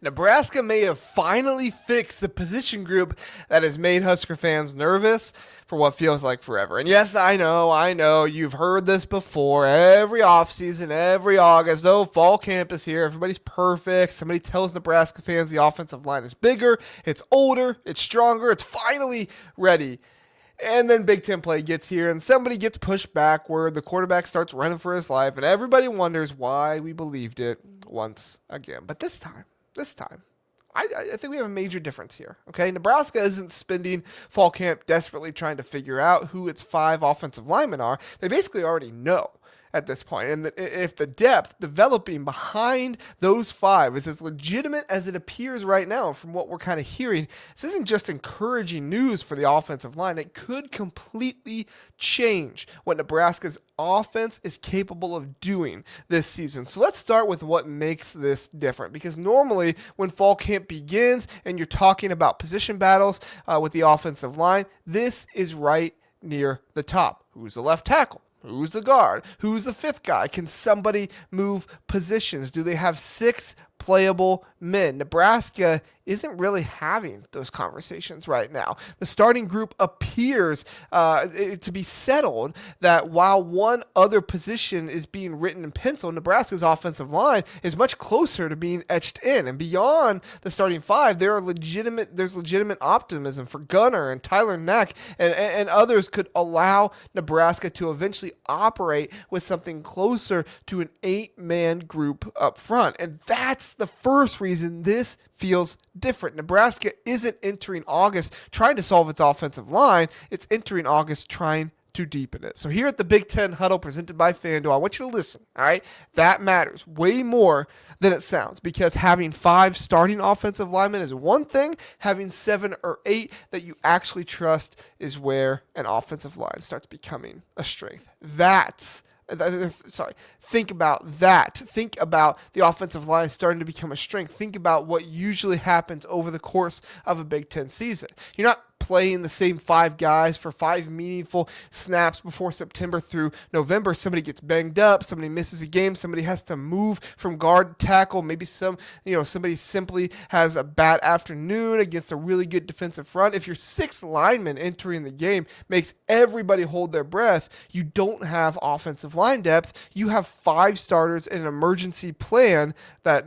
Nebraska may have finally fixed the position group that has made Husker fans nervous for what feels like forever. And yes, I know, you've heard this before. Every offseason, every August, oh, fall camp is here, everybody's perfect. Somebody tells Nebraska fans the offensive line is bigger, it's older, it's stronger, it's finally ready. And then Big Ten play gets here, and somebody gets pushed backward. The quarterback starts running for his life, and everybody wonders why we believed it once again. But this time, I think we have a major difference here. Okay, Nebraska isn't spending fall camp desperately trying to figure out who its 5 offensive linemen are. They basically already know at this point. And if the depth developing behind those 5 is as legitimate as it appears right now from what we're kind of hearing, this isn't just encouraging news for the offensive line. It could completely change what Nebraska's offense is capable of doing this season. So let's start with what makes this different, because normally when fall camp begins and you're talking about position battles with the offensive line, this is right near the top. Who's the left tackle? Who's the guard? Who's the 5th guy? Can somebody move positions? Do they have 6 playable men? Nebraska isn't really having those conversations right now. The starting group appears to be settled that while one other position is being written in pencil, Nebraska's offensive line is much closer to being etched in. And beyond the starting 5, there's legitimate optimism for Gunner and Tyler Neck and others could allow Nebraska to eventually operate with something closer to an 8-man group up front. And that's the first reason this feels different. Nebraska isn't entering August trying to solve its offensive line. It's entering August trying to deepen it. So here at the Big Ten Huddle presented by FanDuel, I want you to listen, all right? That matters way more than it sounds, because having 5 starting offensive linemen is one thing. Having 7 or 8 that you actually trust is where an offensive line starts becoming a strength. Think about that. Think about the offensive line starting to become a strength. Think about what usually happens over the course of a Big Ten season. You're not playing the same 5 guys for 5 meaningful snaps before September through November. Somebody gets banged up, somebody misses a game, somebody has to move from guard to tackle, maybe somebody simply has a bad afternoon against a really good defensive front. If your 6th lineman entering the game makes everybody hold their breath, you don't have offensive line depth. You have 5 starters in an emergency plan that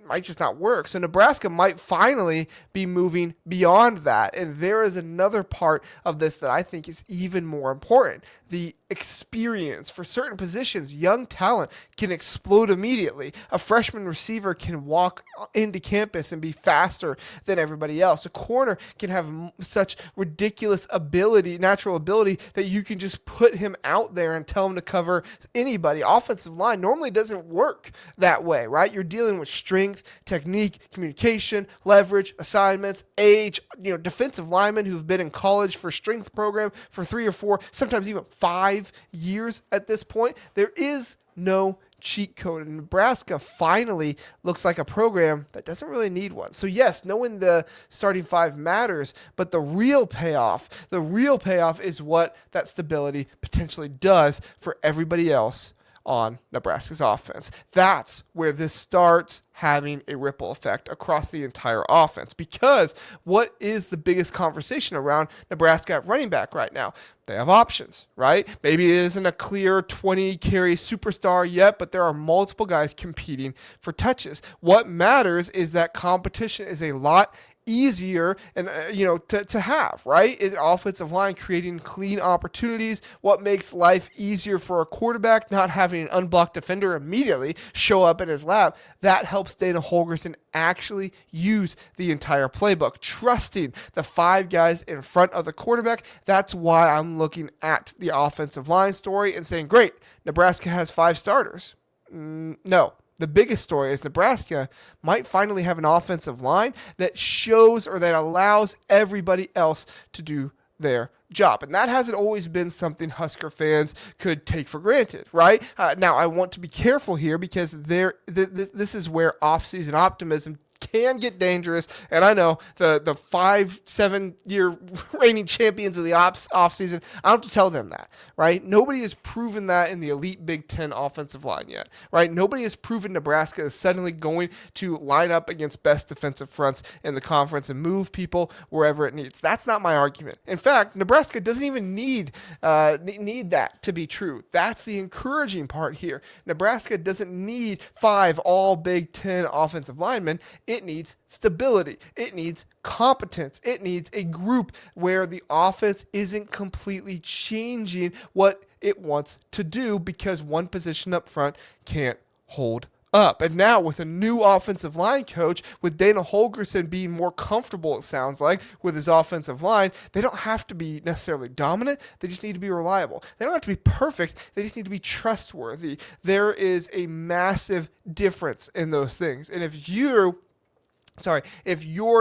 might just not work. So Nebraska might finally be moving beyond that. And there is another part of this that I think is even more important. The experience for certain positions, young talent can explode immediately. A freshman receiver can walk into campus and be faster than everybody else. A corner can have such ridiculous natural ability that you can just put him out there and tell him to cover anybody. Offensive line normally doesn't work that way, right? You're dealing with strength, technique, communication, leverage, assignments, age, defensive linemen who've been in college for strength program for 3 or 4, sometimes even 5 years at this point. There is no cheat code, and Nebraska finally looks like a program that doesn't really need one. So yes, knowing the starting 5 matters, but the real payoff is what that stability potentially does for everybody else on Nebraska's offense. That's where this starts having a ripple effect across the entire offense, because what is the biggest conversation around Nebraska at running back right now? They have options, right? Maybe it isn't a clear 20-carry superstar yet, but there are multiple guys competing for touches. What matters is that competition is a lot easier and to have, right? Offensive line creating clean opportunities. What makes life easier for a quarterback? Not having an unblocked defender immediately show up in his lap. That helps Dana Holgorsen actually use the entire playbook, trusting the 5 guys in front of the quarterback. That's why I'm looking at the offensive line story and saying, great, Nebraska has 5 starters. No. The biggest story is Nebraska might finally have an offensive line that shows or that allows everybody else to do their job. And that hasn't always been something Husker fans could take for granted, right? Now, I want to be careful here, because this is where offseason optimism can get dangerous. And I know the 5-7 year reigning champions of the offseason, I don't have to tell them that, right? Nobody has proven that in the elite Big Ten offensive line yet, right? Nobody has proven Nebraska is suddenly going to line up against best defensive fronts in the conference and move people wherever it needs. That's not my argument. In fact, Nebraska doesn't even need that to be true. That's the encouraging part here. Nebraska doesn't need 5 all Big Ten offensive linemen. It needs stability. It needs competence. It needs a group where the offense isn't completely changing what it wants to do because one position up front can't hold up. And now with a new offensive line coach, with Dana Holgorsen being more comfortable, it sounds like, with his offensive line, they don't have to be necessarily dominant. They just need to be reliable. They don't have to be perfect. They just need to be trustworthy. There is a massive difference in those things. And if you're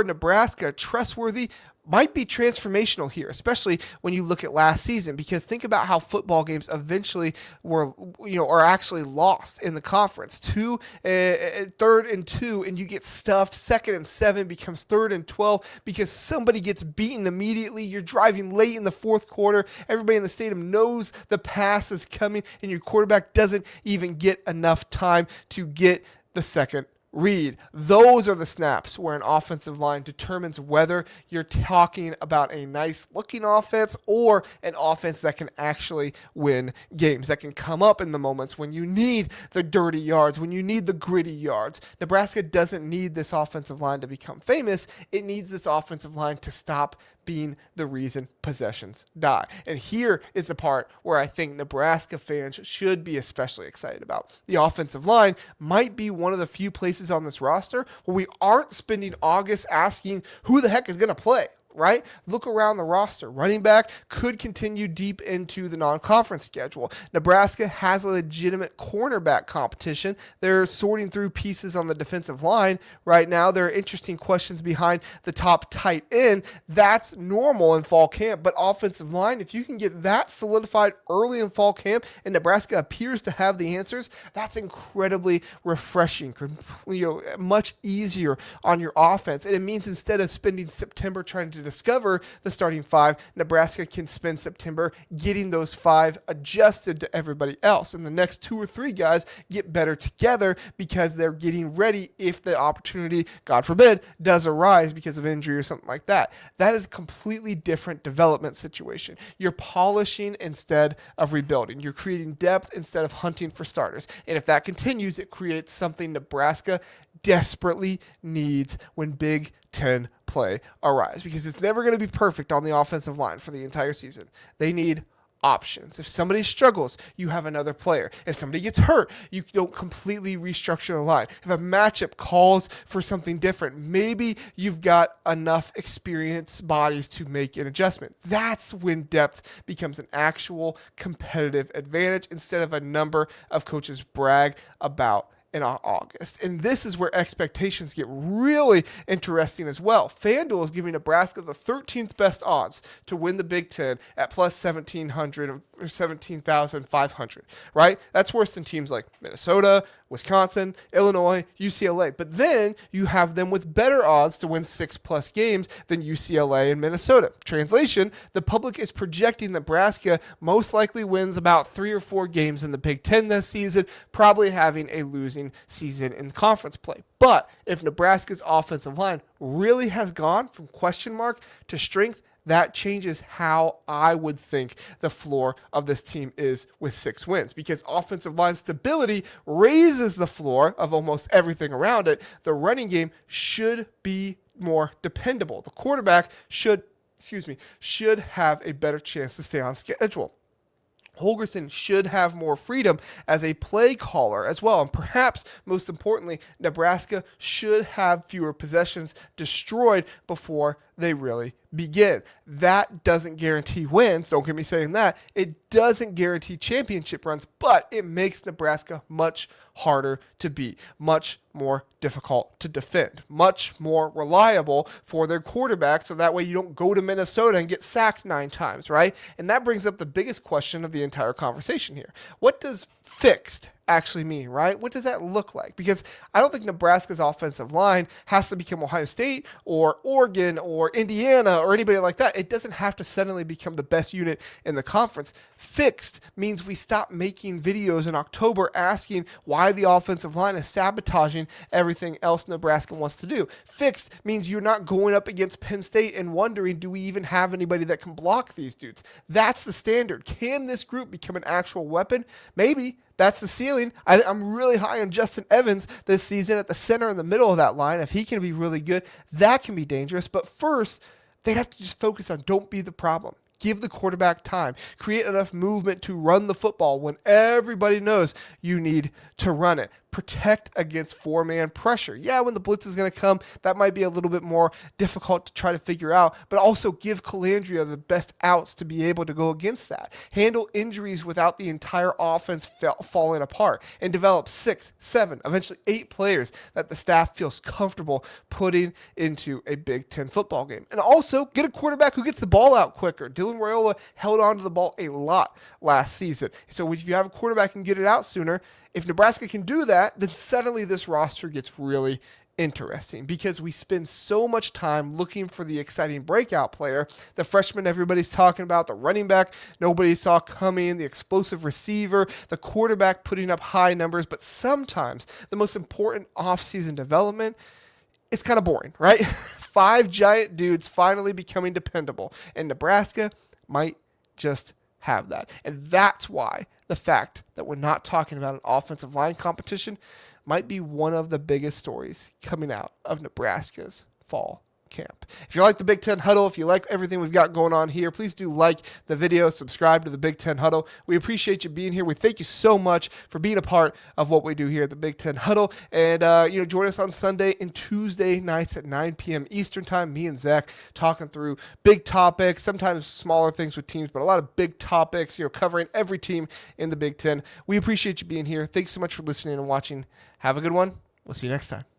Nebraska, trustworthy might be transformational here, especially when you look at last season, because think about how football games eventually are actually lost in the conference. 3rd and 2, and you get stuffed. 2nd and 7 becomes 3rd and 12 because somebody gets beaten immediately. You're driving late in the 4th quarter. Everybody in the stadium knows the pass is coming, and your quarterback doesn't even get enough time to get the second read. Those are the snaps where an offensive line determines whether you're talking about a nice looking offense or an offense that can actually win games, that can come up in the moments when you need the dirty yards, when you need the gritty yards. Nebraska doesn't need this offensive line to become famous. It needs this offensive line to stop being the reason possessions die. And here is the part where I think Nebraska fans should be especially excited about. The offensive line might be one of the few places on this roster where we aren't spending August asking who the heck is going to play. Right? Look around the roster. Running back could continue deep into the non-conference schedule. Nebraska has a legitimate cornerback competition. They're sorting through pieces on the defensive line right now. There are interesting questions behind the top tight end. That's normal in fall camp, but offensive line, if you can get that solidified early in fall camp and Nebraska appears to have the answers, that's incredibly refreshing, much easier on your offense. And it means instead of spending September trying to discover the starting 5, Nebraska can spend September getting those 5 adjusted to everybody else. And the next 2 or 3 guys get better together because they're getting ready if the opportunity, God forbid, does arise because of injury or something like that. That is a completely different development situation. You're polishing instead of rebuilding. You're creating depth instead of hunting for starters. And if that continues, it creates something Nebraska desperately needs when Big Ten play arise, because it's never going to be perfect on the offensive line for the entire season. They need options. If somebody struggles, you have another player. If somebody gets hurt, you don't completely restructure the line. If a matchup calls for something different, maybe you've got enough experienced bodies to make an adjustment. That's when depth becomes an actual competitive advantage instead of a number of coaches brag about in August. And this is where expectations get really interesting as well. FanDuel is giving Nebraska the 13th best odds to win the Big Ten at plus 1,700 or 17,500, right? That's worse than teams like Minnesota, Wisconsin, Illinois, UCLA. But then you have them with better odds to win 6+ games than UCLA and Minnesota. Translation, the public is projecting Nebraska most likely wins about 3 or 4 games in the Big Ten this season, probably having a losing season in conference play. But if Nebraska's offensive line really has gone from question mark to strength, that changes how I would think the floor of this team is with 6 wins, because offensive line stability raises the floor of almost everything around it. The running game should be more dependable. The quarterback should have a better chance to stay on schedule. Holgorsen should have more freedom as a play caller as well. And perhaps most importantly, Nebraska should have fewer possessions destroyed before they really begin. That doesn't guarantee wins. Don't get me saying that. It doesn't guarantee championship runs, but it makes Nebraska much harder to beat, much more difficult to defend, much more reliable for their quarterback, so that way you don't go to Minnesota and get sacked 9 times, right? And that brings up the biggest question of the entire conversation here. What does fixed actually mean, right? What does that look like? Because I don't think Nebraska's offensive line has to become Ohio State or Oregon or Indiana or anybody like that. It doesn't have to suddenly become the best unit in the conference. Fixed means we stop making videos in October asking why the offensive line is sabotaging everything else Nebraska wants to do. Fixed means you're not going up against Penn State and wondering, do we even have anybody that can block these dudes? That's the standard. Can this group become an actual weapon? Maybe. That's the ceiling. I'm really high on Justin Evans this season at the center in the middle of that line. If he can be really good, that can be dangerous. But first, they have to just focus on don't be the problem. Give the quarterback time. Create enough movement to run the football when everybody knows you need to run it. Protect against four-man pressure. Yeah, when the blitz is going to come, that might be a little bit more difficult to try to figure out, but also give Calandria the best outs to be able to go against that. Handle injuries without the entire offense falling apart, and develop 6, 7, eventually 8 players that the staff feels comfortable putting into a Big Ten football game. And also, get a quarterback who gets the ball out quicker. Dylan Raiola held on to the ball a lot last season. So if you have a quarterback who can get it out sooner, if Nebraska can do that, then suddenly this roster gets really interesting because we spend so much time looking for the exciting breakout player, the freshman everybody's talking about, the running back nobody saw coming, the explosive receiver, the quarterback putting up high numbers. But sometimes the most important offseason development is kind of boring, right? 5 giant dudes finally becoming dependable, and Nebraska might just have that. And that's why the fact that we're not talking about an offensive line competition might be one of the biggest stories coming out of Nebraska's fall camp. If you like the Big Ten Huddle, if you like everything we've got going on here, please do like the video, subscribe to the Big Ten Huddle. We appreciate you being here. We thank you so much for being a part of what we do here at the Big Ten Huddle. And join us on Sunday and Tuesday nights at 9 p.m. Eastern Time. Me and Zach talking through big topics, sometimes smaller things with teams, but a lot of big topics, covering every team in the Big Ten. We appreciate you being here. Thanks so much for listening and watching. Have a good one. We'll see you next time.